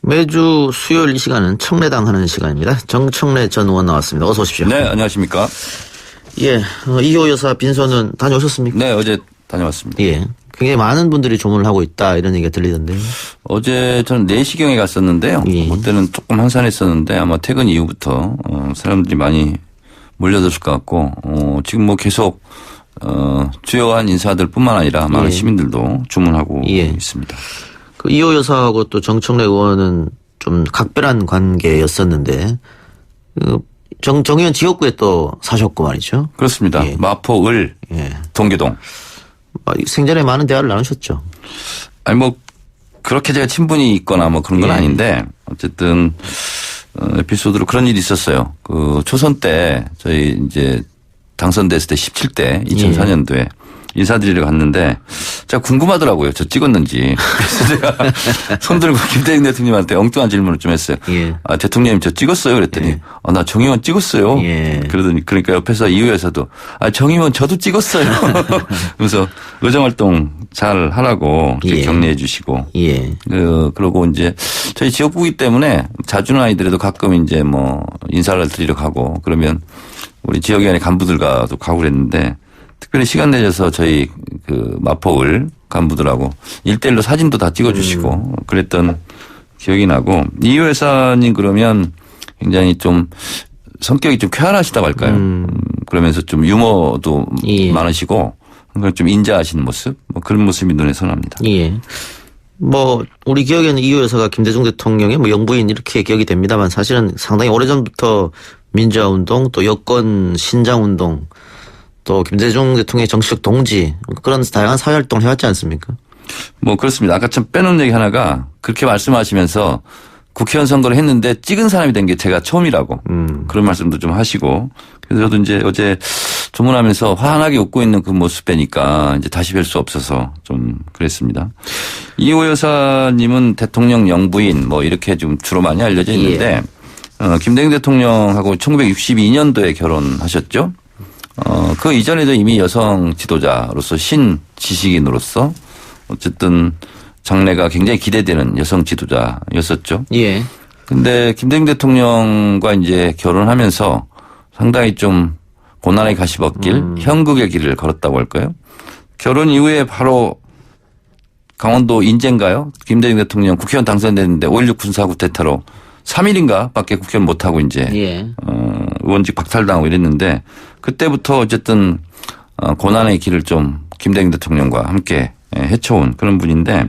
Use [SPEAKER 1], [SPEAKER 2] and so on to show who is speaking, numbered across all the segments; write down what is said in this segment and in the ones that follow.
[SPEAKER 1] 매주 수요일 이 시간은 청래당 하는 시간입니다. 정청래 전 의원 나왔습니다. 어서 오십시오.
[SPEAKER 2] 네, 안녕하십니까.
[SPEAKER 1] 예, 이호 여사 빈소는 다녀오셨습니까?
[SPEAKER 2] 네, 어제 다녀왔습니다.
[SPEAKER 1] 예, 굉장히 많은 분들이 조문을 하고 있다 이런 얘기가 들리던데요.
[SPEAKER 2] 어제 저는 4시경에 갔었는데요.
[SPEAKER 1] 예.
[SPEAKER 2] 그때는 조금 한산했었는데 아마 퇴근 이후부터 사람들이 많이 몰려들었을 것 같고 지금 뭐 계속 주요한 인사들뿐만 아니라 많은
[SPEAKER 1] 예.
[SPEAKER 2] 시민들도 주문하고
[SPEAKER 1] 예.
[SPEAKER 2] 있습니다.
[SPEAKER 1] 그 이호 여사하고 또 정청래 의원은 좀 각별한 관계였었는데 정 의원 지역구에 또 사셨고 말이죠.
[SPEAKER 2] 그렇습니다.
[SPEAKER 1] 예.
[SPEAKER 2] 마포, 을,
[SPEAKER 1] 예.
[SPEAKER 2] 동계동.
[SPEAKER 1] 생전에 많은 대화를 나누셨죠.
[SPEAKER 2] 아니 뭐 그렇게 제가 친분이 있거나 뭐 그런 건
[SPEAKER 1] 예.
[SPEAKER 2] 아닌데 어쨌든 에피소드로 그런 일이 있었어요. 그 초선 때 저희 이제 당선됐을 때 17대 2004년도에 인사드리러 갔는데 제가 궁금하더라고요. 저 찍었는지. 그래서 제가 손 들고 김대중 대통령한테 엉뚱한 질문을 좀 했어요.
[SPEAKER 1] 예.
[SPEAKER 2] 아, 대통령님 저 찍었어요. 그랬더니
[SPEAKER 1] 예.
[SPEAKER 2] 나 정 의원 찍었어요.
[SPEAKER 1] 예.
[SPEAKER 2] 그러더니 그러니까 옆에서 이후 여사도 정 의원 저도 찍었어요. 그래서 의정활동 잘 하라고
[SPEAKER 1] 예.
[SPEAKER 2] 격려해 주시고.
[SPEAKER 1] 예.
[SPEAKER 2] 그러고 이제 저희 지역구이기 때문에 자주는 아니더라도 가끔 이제 뭐 인사를 드리러 가고 그러면 우리 지역위원회 간부들과도 가고 그랬는데 특별히 시간 내셔서 저희 그 마포을 간부들하고 1대1로 사진도 다 찍어주시고 그랬던 기억이 나고 이호 여사님 그러면 굉장히 좀 성격이 좀 쾌활하시다고 할까요? 그러면서 좀 유머도
[SPEAKER 1] 예.
[SPEAKER 2] 많으시고 그걸 좀 인자하시는 모습 뭐 그런 모습이 눈에 선합니다.
[SPEAKER 1] 예. 뭐 우리 기억에는 이호 여사가 김대중 대통령의 뭐 영부인 이렇게 기억이 됩니다만 사실은 상당히 오래전부터 민주화운동 또 여권 신장운동 또 김대중 대통령의 정치적 동지 그런 다양한 사회활동을 해왔지 않습니까?
[SPEAKER 2] 뭐 그렇습니다. 아까 참 빼놓은 얘기 하나가 그렇게 말씀하시면서 국회의원 선거를 했는데 찍은 사람이 된 게 제가 처음이라고 그런 말씀도 좀 하시고 그래서 저도 이제 어제 조문하면서 환하게 웃고 있는 그 모습 뵈니까 이제 다시 뵐 수 없어서 좀 그랬습니다. 이호 여사님은 대통령 영부인 뭐 이렇게 좀 주로 많이 알려져 있는데 김대중 대통령하고 1962년도에 결혼하셨죠. 그 이전에도 이미 여성 지도자로서 신지식인으로서 어쨌든 장래가 굉장히 기대되는 여성 지도자였었죠.
[SPEAKER 1] 예.
[SPEAKER 2] 근데 김대중 대통령과 이제 결혼하면서 상당히 좀 고난의 가시밭길, 형극의 길을 걸었다고 할까요? 결혼 이후에 바로 강원도 인제인가요? 김대중 대통령 국회의원 당선됐는데 5.16 군사 쿠데타로 3일인가 밖에 국회의원 못하고 이제
[SPEAKER 1] 예.
[SPEAKER 2] 의원직 박탈당하고 이랬는데 그때부터 어쨌든 고난의 길을 좀 김대중 대통령과 함께 헤쳐온 그런 분인데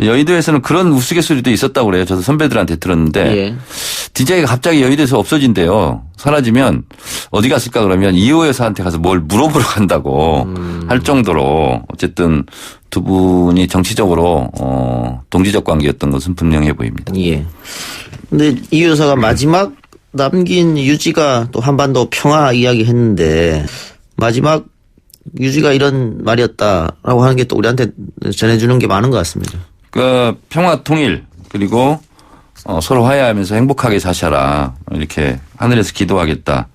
[SPEAKER 2] 여의도에서는 그런 우스갯소리도 있었다고 그래요. 저도 선배들한테 들었는데
[SPEAKER 1] 예.
[SPEAKER 2] DJ가 갑자기 여의도에서 없어진대요. 사라지면 어디 갔을까 그러면 이호 여사한테 가서 뭘 물어보러 간다고 할 정도로 어쨌든 두 분이 정치적으로 동지적 관계였던 것은 분명해 보입니다.
[SPEAKER 1] 예. 근데 이호 여사가 마지막 남긴 유지가 또 한반도 평화 이야기 했는데 마지막 유지가 이런 말이었다라고 하는 게 또 우리한테 전해주는 게 많은 것 같습니다.
[SPEAKER 2] 그 평화 통일 그리고 서로 화해하면서 행복하게 사셔라 이렇게 하늘에서 기도하겠다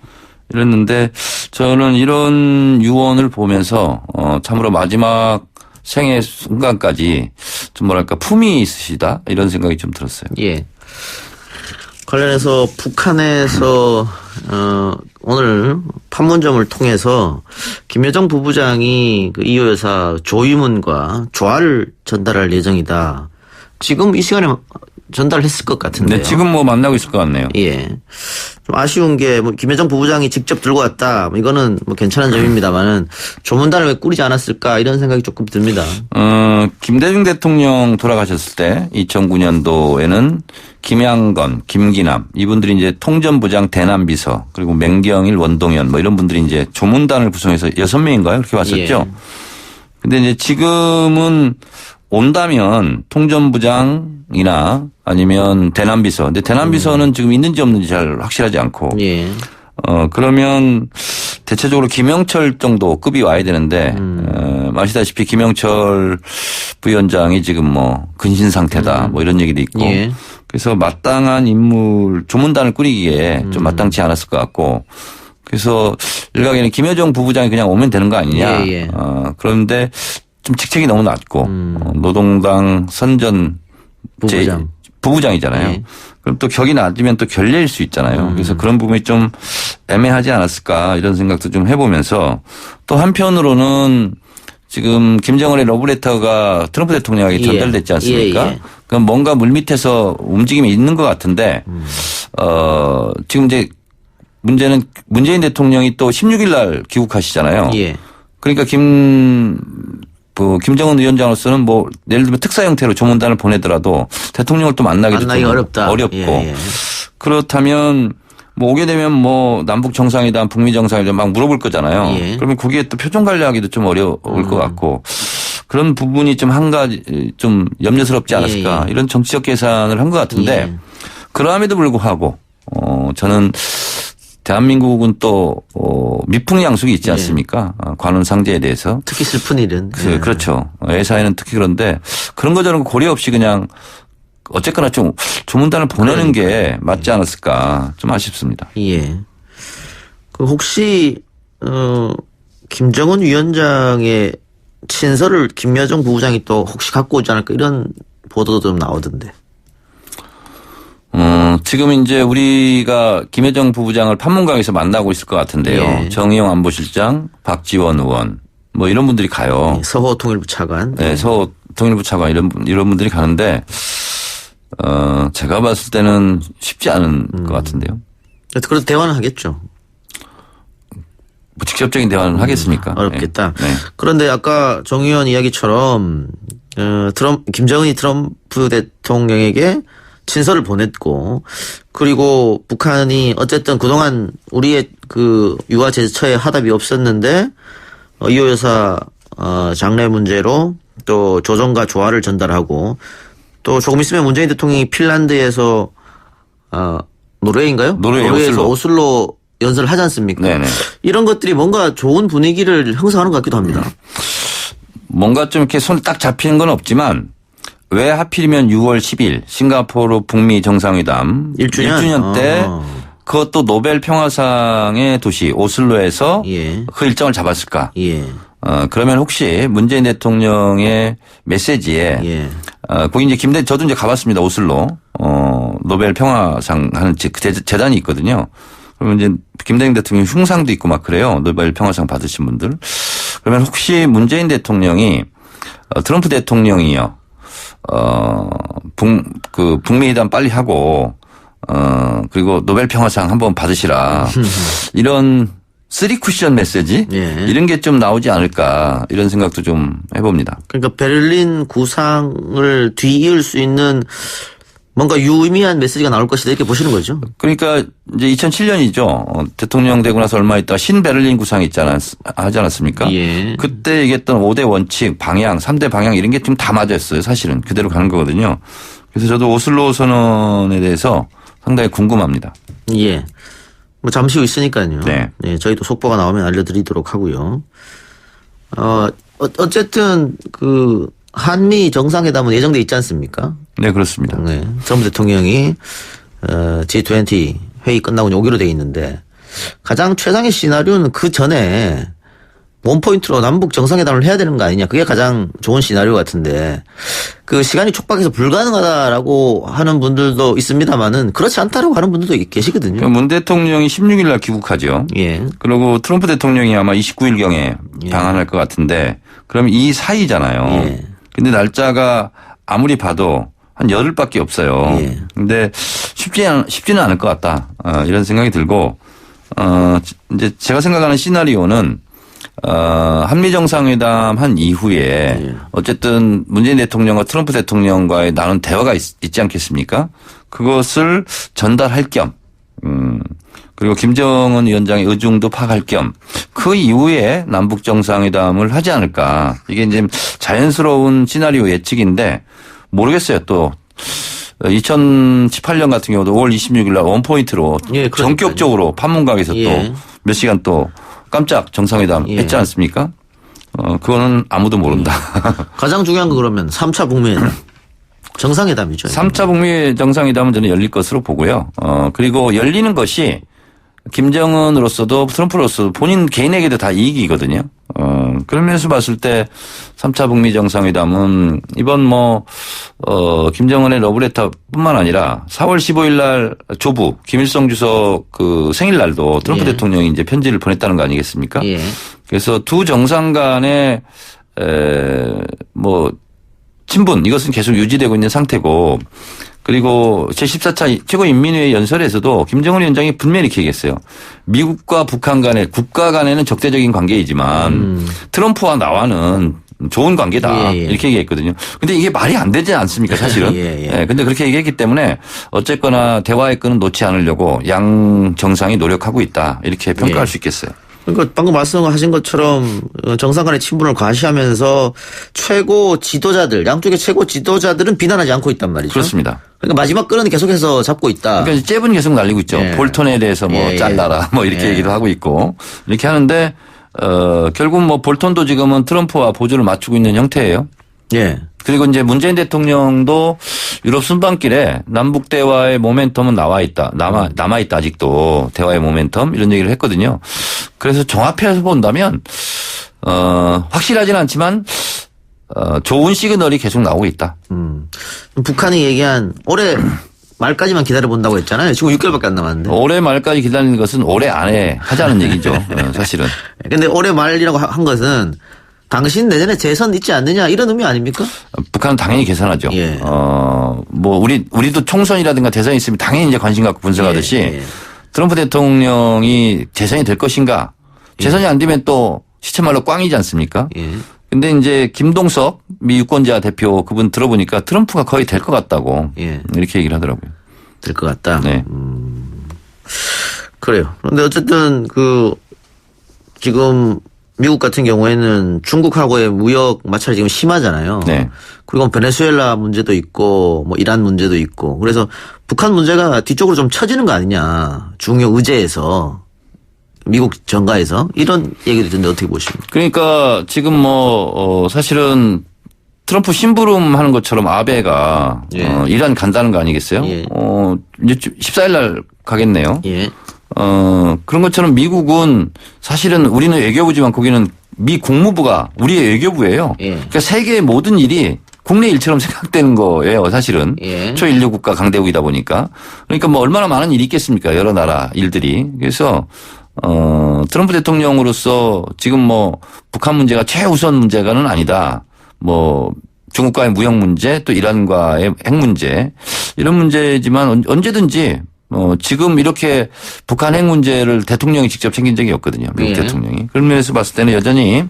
[SPEAKER 2] 이랬는데 저는 이런 유언을 보면서 참으로 마지막 생애 순간까지 좀 뭐랄까 품이 있으시다 이런 생각이 좀 들었어요.
[SPEAKER 1] 예. 관련해서 북한에서 오늘 판문점을 통해서 김여정 부부장이 그 이호 여사 조위문과 조화를 전달할 예정이다. 지금 이 시간에 전달했을 것 같은데요.
[SPEAKER 2] 네, 지금 뭐 만나고 있을 것 같네요.
[SPEAKER 1] 예. 좀 아쉬운 게 뭐 김여정 부부장이 직접 들고 왔다. 뭐 이거는 뭐 괜찮은 점입니다만은 조문단을 왜 꾸리지 않았을까 이런 생각이 조금 듭니다.
[SPEAKER 2] 김대중 대통령 돌아가셨을 때 2009년도에는 김양건, 김기남 이분들이 이제 통전부장 대남비서 그리고 맹경일, 원동현 뭐 이런 분들이 이제 조문단을 구성해서 6명인가요? 그렇게 왔었죠.
[SPEAKER 1] 예.
[SPEAKER 2] 근데 이제 지금은 온다면 통전부장이나 아니면 대남비서. 근데 대남비서는 지금 있는지 없는지 잘 확실하지 않고.
[SPEAKER 1] 예.
[SPEAKER 2] 그러면 대체적으로 김영철 정도 급이 와야 되는데, 아시다시피 김영철 부위원장이 지금 뭐 근신 상태다 뭐 이런 얘기도 있고.
[SPEAKER 1] 예.
[SPEAKER 2] 그래서 마땅한 인물, 조문단을 꾸리기에 좀 마땅치 않았을 것 같고. 그래서 일각에는 김여정 부부장이 그냥 오면 되는 거 아니냐.
[SPEAKER 1] 예, 예.
[SPEAKER 2] 그런데 좀 직책이 너무 낮고 노동당 선전
[SPEAKER 1] 부부장.
[SPEAKER 2] 부부장이잖아요.
[SPEAKER 1] 예.
[SPEAKER 2] 그럼 또 격이 낮으면 또 결례일 수 있잖아요. 그래서 그런 부분이 좀 애매하지 않았을까 이런 생각도 좀 해보면서 또 한편으로는 지금 김정은의 러브레터가 트럼프 대통령에게
[SPEAKER 1] 예.
[SPEAKER 2] 전달됐지 않습니까?
[SPEAKER 1] 예, 예.
[SPEAKER 2] 그럼 뭔가 물밑에서 움직임이 있는 것 같은데 지금 이제 문제는 문재인 대통령이 또 16일 날 귀국하시잖아요.
[SPEAKER 1] 예.
[SPEAKER 2] 그러니까 김정은 위원장으로서는 뭐 예를 들면 특사 형태로 조문단을 보내더라도 대통령을 또 만나기도
[SPEAKER 1] 만나기
[SPEAKER 2] 좀
[SPEAKER 1] 어렵다.
[SPEAKER 2] 어렵고
[SPEAKER 1] 예, 예.
[SPEAKER 2] 그렇다면 뭐 오게 되면 뭐 남북 정상회담, 북미 정상회담 막 물어볼 거잖아요.
[SPEAKER 1] 예.
[SPEAKER 2] 그러면 거기에 또 표정 관리하기도 좀 어려울 것 같고 그런 부분이 좀 한 가지 좀 염려스럽지 않았을까
[SPEAKER 1] 예, 예.
[SPEAKER 2] 이런 정치적 계산을 한 것 같은데
[SPEAKER 1] 예.
[SPEAKER 2] 그러함에도 불구하고 저는 대한민국은 또 미풍양속이 있지 않습니까? 관원 상제에 대해서.
[SPEAKER 1] 특히 슬픈 일은. 예.
[SPEAKER 2] 그렇죠. 애사에는 특히 그런데 그런 거 저런 거 고려 없이 그냥 어쨌거나 좀 조문단을 보내는 게 맞지 않았을까 좀 아쉽습니다.
[SPEAKER 1] 예. 그 혹시 김정은 위원장의 친서를 김여정 부부장이 또 혹시 갖고 오지 않을까 이런 보도도 좀 나오던데.
[SPEAKER 2] 지금 이제 우리가 김여정 부부장을 판문강에서 만나고 있을 것 같은데요.
[SPEAKER 1] 예.
[SPEAKER 2] 정의용 안보실장, 박지원 의원 뭐 이런 분들이 가요.
[SPEAKER 1] 서호 통일부 차관.
[SPEAKER 2] 네, 서호 통일부 차관 이런 분들이 가는데 제가 봤을 때는 쉽지 않은 것 같은데요.
[SPEAKER 1] 그래도 대화는 하겠죠.
[SPEAKER 2] 뭐 직접적인 대화는 하겠습니까?
[SPEAKER 1] 어렵겠다.
[SPEAKER 2] 네.
[SPEAKER 1] 그런데 아까 정 의원 이야기처럼 김정은이 트럼프 대통령에게 친서를 보냈고 그리고 북한이 어쨌든 그동안 우리의 그 유화 제스처에 하답이 없었는데 이호 여사 장례 문제로 또 조정과 조화를 전달하고 또 조금 있으면 문재인 대통령이 핀란드에서 노르웨이인가요?
[SPEAKER 2] 노르웨이
[SPEAKER 1] 노르웨이에서 오슬로 연설을 하지 않습니까?
[SPEAKER 2] 네네.
[SPEAKER 1] 이런 것들이 뭔가 좋은 분위기를 형성하는 것 같기도 합니다.
[SPEAKER 2] 뭔가 좀 이렇게 손 딱 잡히는 건 없지만 왜 하필이면 6월 10일 싱가포르 북미 정상회담 1주년 때 그것도 노벨 평화상의 도시 오슬로에서
[SPEAKER 1] 예.
[SPEAKER 2] 그 일정을 잡았을까?
[SPEAKER 1] 예.
[SPEAKER 2] 그러면 혹시 문재인 대통령의 메시지에
[SPEAKER 1] 예.
[SPEAKER 2] 거기 이제 저도 이제 가봤습니다. 오슬로. 노벨 평화상 하는 재단이 있거든요. 그러면 이제 김대중 대통령 흉상도 있고 막 그래요. 노벨 평화상 받으신 분들. 그러면 혹시 문재인 대통령이 트럼프 대통령이요. 북미 회담 빨리 하고 그리고 노벨 평화상 한번 받으시라. 이런 쓰리 쿠션 메시지
[SPEAKER 1] 예.
[SPEAKER 2] 이런 게 좀 나오지 않을까 이런 생각도 좀 해봅니다.
[SPEAKER 1] 그러니까 베를린 구상을 뒤이을 수 있는 뭔가 유의미한 메시지가 나올 것이다 이렇게 보시는 거죠.
[SPEAKER 2] 그러니까 이제 2007년이죠. 대통령 되고 나서 얼마 있다가 신베를린 구상 하지 않았습니까?
[SPEAKER 1] 예.
[SPEAKER 2] 그때 얘기했던 5대 원칙, 방향, 3대 방향 이런 게 좀 다 맞았어요. 사실은 그대로 가는 거거든요. 그래서 저도 오슬로 선언에 대해서 상당히 궁금합니다.
[SPEAKER 1] 예. 뭐 잠시 후 있으니까요.
[SPEAKER 2] 네.
[SPEAKER 1] 네, 저희도 속보가 나오면 알려드리도록 하고요. 어쨌든 그 한미 정상회담은 예정돼 있지 않습니까?
[SPEAKER 2] 네, 그렇습니다.
[SPEAKER 1] 네. 트럼프 대통령이 G20 회의 끝나고 오기로 돼 있는데 가장 최상의 시나리오는 그 전에 원포인트로 남북 정상회담을 해야 되는 거 아니냐. 그게 가장 좋은 시나리오 같은데 그 시간이 촉박해서 불가능하다라고 하는 분들도 있습니다만은 그렇지 않다라고 하는 분들도 계시거든요.
[SPEAKER 2] 문 대통령이 16일 날 귀국하죠.
[SPEAKER 1] 예.
[SPEAKER 2] 그리고 트럼프 대통령이 아마 29일경에
[SPEAKER 1] 예.
[SPEAKER 2] 방한할 것 같은데 그럼 이 사이잖아요.
[SPEAKER 1] 예.
[SPEAKER 2] 근데 날짜가 아무리 봐도 한 열흘밖에 없어요.
[SPEAKER 1] 예.
[SPEAKER 2] 근데 쉽지는 않을 것 같다. 이런 생각이 들고 이제 제가 생각하는 시나리오는 한미 정상회담 한 이후에
[SPEAKER 1] 예.
[SPEAKER 2] 어쨌든 문재인 대통령과 트럼프 대통령과의 나눈 대화가 있지 않겠습니까? 그것을 전달할 겸 그리고 김정은 위원장의 의중도 파악할 겸 그 이후에 남북 정상회담을 하지 않을까. 이게 이제 자연스러운 시나리오 예측인데 모르겠어요. 또 2018년 같은 경우도 5월 26일 날 원포인트로
[SPEAKER 1] 예,
[SPEAKER 2] 전격적으로 판문강에서
[SPEAKER 1] 예.
[SPEAKER 2] 또 몇 시간 또 깜짝 정상회담
[SPEAKER 1] 예.
[SPEAKER 2] 했지 않습니까? 그거는 아무도 모른다.
[SPEAKER 1] 가장 중요한 건 그러면 3차 북미회담. 정상회담이죠.
[SPEAKER 2] 3차 북미 정상회담은 저는 열릴 것으로 보고요. 그리고 열리는 것이 김정은으로서도 트럼프로서도 본인 개인에게도 다 이익이거든요. 그런 면에서 봤을 때 3차 북미 정상회담은 이번 김정은의 러브레터뿐만 아니라 4월 15일 날 조부 김일성 주석 그 생일날도 트럼프
[SPEAKER 1] 예.
[SPEAKER 2] 대통령이 이제 편지를 보냈다는 거 아니겠습니까?
[SPEAKER 1] 예.
[SPEAKER 2] 그래서 두 정상 간의 친분 이것은 계속 유지되고 있는 상태고 그리고 제14차 최고인민회의 연설에서도 김정은 위원장이 분명히 이렇게 얘기했어요. 미국과 북한 간의 국가 간에는 적대적인 관계이지만 트럼프와 나와는 좋은 관계다.
[SPEAKER 1] 예, 예.
[SPEAKER 2] 이렇게 얘기했거든요. 근데 이게 말이 안 되지 않습니까 사실은.
[SPEAKER 1] 예, 예.
[SPEAKER 2] 예, 근데 그렇게 얘기했기 때문에 어쨌거나 대화의 끈은 놓지 않으려고 양 정상이 노력하고 있다. 이렇게 평가할
[SPEAKER 1] 예.
[SPEAKER 2] 수 있겠어요.
[SPEAKER 1] 그러니까 방금 말씀하신 것처럼 정상 간의 친분을 과시하면서 최고 지도자들, 양쪽의 최고 지도자들은 비난하지 않고 있단 말이죠.
[SPEAKER 2] 그렇습니다.
[SPEAKER 1] 그러니까 마지막 끈은 계속해서 잡고 있다.
[SPEAKER 2] 그러니까 잽은 계속 날리고 있죠.
[SPEAKER 1] 예.
[SPEAKER 2] 볼턴에 대해서
[SPEAKER 1] 예,
[SPEAKER 2] 잘라라 이렇게
[SPEAKER 1] 예.
[SPEAKER 2] 얘기도 하고 있고 이렇게 하는데 결국 볼턴도 지금은 트럼프와 보조를 맞추고 있는 형태예요.
[SPEAKER 1] 예.
[SPEAKER 2] 그리고 이제 문재인 대통령도 유럽 순방길에 남북 대화의 모멘텀은 남아 있다 아직도 대화의 모멘텀 이런 얘기를 했거든요. 그래서 종합해서 본다면 확실하지는 않지만 좋은 시그널이 계속 나오고 있다.
[SPEAKER 1] 북한이 얘기한 올해 말까지만 기다려 본다고 했잖아요. 지금 6개월밖에 안 남았는데.
[SPEAKER 2] 올해 말까지 기다리는 것은 올해 안에 하자는 얘기죠. 사실은.
[SPEAKER 1] 근데 올해 말이라고 한 것은 당신 내년에 재선 있지 않느냐 이런 의미 아닙니까?
[SPEAKER 2] 북한은 당연히 계산하죠.
[SPEAKER 1] 예.
[SPEAKER 2] 우리도 총선이라든가 대선이 있으면 당연히 이제 관심 갖고 분석하듯이
[SPEAKER 1] 예, 예.
[SPEAKER 2] 트럼프 대통령이 재선이 될 것인가? 재선이 안 되면 또 시체말로 꽝이지 않습니까?
[SPEAKER 1] 예.
[SPEAKER 2] 근데 이제 김동석 미 유권자 대표 그분 들어보니까 트럼프가 거의 될 것 같다고
[SPEAKER 1] 예.
[SPEAKER 2] 이렇게 얘기를 하더라고요.
[SPEAKER 1] 될 것 같다.
[SPEAKER 2] 네.
[SPEAKER 1] 그래요. 그런데 어쨌든 지금 미국 같은 경우에는 중국하고의 무역 마찰이 지금 심하잖아요.
[SPEAKER 2] 네.
[SPEAKER 1] 그리고 베네수엘라 문제도 있고 이란 문제도 있고 그래서 북한 문제가 뒤쪽으로 좀 처지는 거 아니냐. 중요 의제에서 미국 정가에서 이런 얘기도 있는데 어떻게 보십니까?
[SPEAKER 2] 그러니까 지금 사실은 트럼프 심부름 하는 것처럼 아베가
[SPEAKER 1] 예.
[SPEAKER 2] 이란 간다는 거 아니겠어요?
[SPEAKER 1] 예.
[SPEAKER 2] 이제 14일 날 가겠네요.
[SPEAKER 1] 예.
[SPEAKER 2] 그런 것처럼 미국은 사실은 우리는 외교부지만 거기는 미 국무부가 우리의 외교부예요.
[SPEAKER 1] 예.
[SPEAKER 2] 그러니까 세계의 모든 일이 국내 일처럼 생각되는 거예요, 사실은.
[SPEAKER 1] 예.
[SPEAKER 2] 초인류 국가 강대국이다 보니까. 그러니까 얼마나 많은 일이 있겠습니까, 여러 나라 일들이. 그래서 트럼프 대통령으로서 지금 북한 문제가 최우선 문제가는 아니다. 중국과의 무역 문제 또 이란과의 핵 문제 이런 문제지만 언제든지 지금 이렇게 북한 핵 문제를 대통령이 직접 챙긴 적이 없거든요. 미국
[SPEAKER 1] 예.
[SPEAKER 2] 대통령이. 그런 면에서 봤을 때는 여전히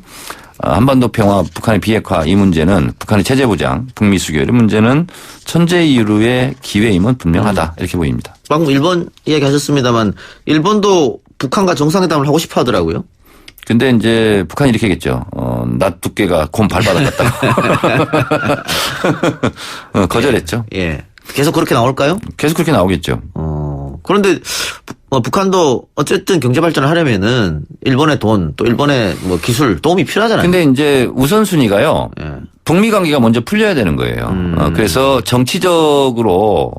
[SPEAKER 2] 한반도 평화, 북한의 비핵화 이 문제는 북한의 체제 보장, 북미 수교 이런 문제는 천재 이후의 기회임은 분명하다 이렇게 보입니다.
[SPEAKER 1] 방금 일본 이야기하셨습니다만 일본도 북한과 정상회담을 하고 싶어 하더라고요.
[SPEAKER 2] 근데 이제 북한이 이렇게 했겠죠. 낫 두께가 곰 발바닥 같다고. 거절했죠.
[SPEAKER 1] 예. 계속 그렇게 나올까요?
[SPEAKER 2] 계속 그렇게 나오겠죠.
[SPEAKER 1] 그런데 북한도 어쨌든 경제 발전을 하려면은 일본의 돈 또 일본의 기술 도움이 필요하잖아요.
[SPEAKER 2] 근데 이제 우선순위가요.
[SPEAKER 1] 예.
[SPEAKER 2] 북미 관계가 먼저 풀려야 되는 거예요. 그래서 정치적으로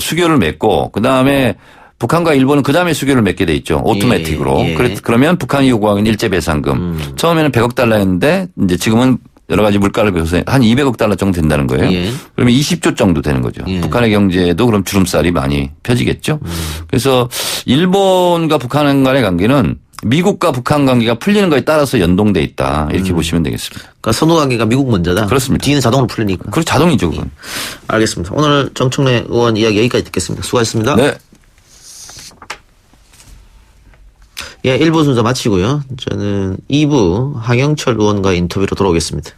[SPEAKER 2] 수교를 맺고 그다음에 북한과 일본은 그다음에 수교를 맺게 돼 있죠. 오토매틱으로.
[SPEAKER 1] 예, 예.
[SPEAKER 2] 그러면 북한이 요구하는 일제 배상금. 처음에는 100억 달러였는데 이제 지금은 여러 가지 물가를 비해서 한 200억 달러 정도 된다는 거예요.
[SPEAKER 1] 예.
[SPEAKER 2] 그러면 20조 정도 되는 거죠.
[SPEAKER 1] 예.
[SPEAKER 2] 북한의 경제도 그럼 주름살이 많이 펴지겠죠. 그래서 일본과 북한 간의 관계는 미국과 북한 관계가 풀리는 거에 따라서 연동돼 있다. 이렇게 보시면 되겠습니다.
[SPEAKER 1] 그러니까 선호 관계가 미국 먼저다.
[SPEAKER 2] 그렇습니다.
[SPEAKER 1] 뒤는 자동으로 풀리니까.
[SPEAKER 2] 그리고 자동이죠. 그건.
[SPEAKER 1] 알겠습니다. 오늘 정청래 의원 이야기 여기까지 듣겠습니다. 수고하셨습니다.
[SPEAKER 2] 네.
[SPEAKER 1] 예, 1부 순서 마치고요. 저는 2부 황영철 의원과 인터뷰로 돌아오겠습니다.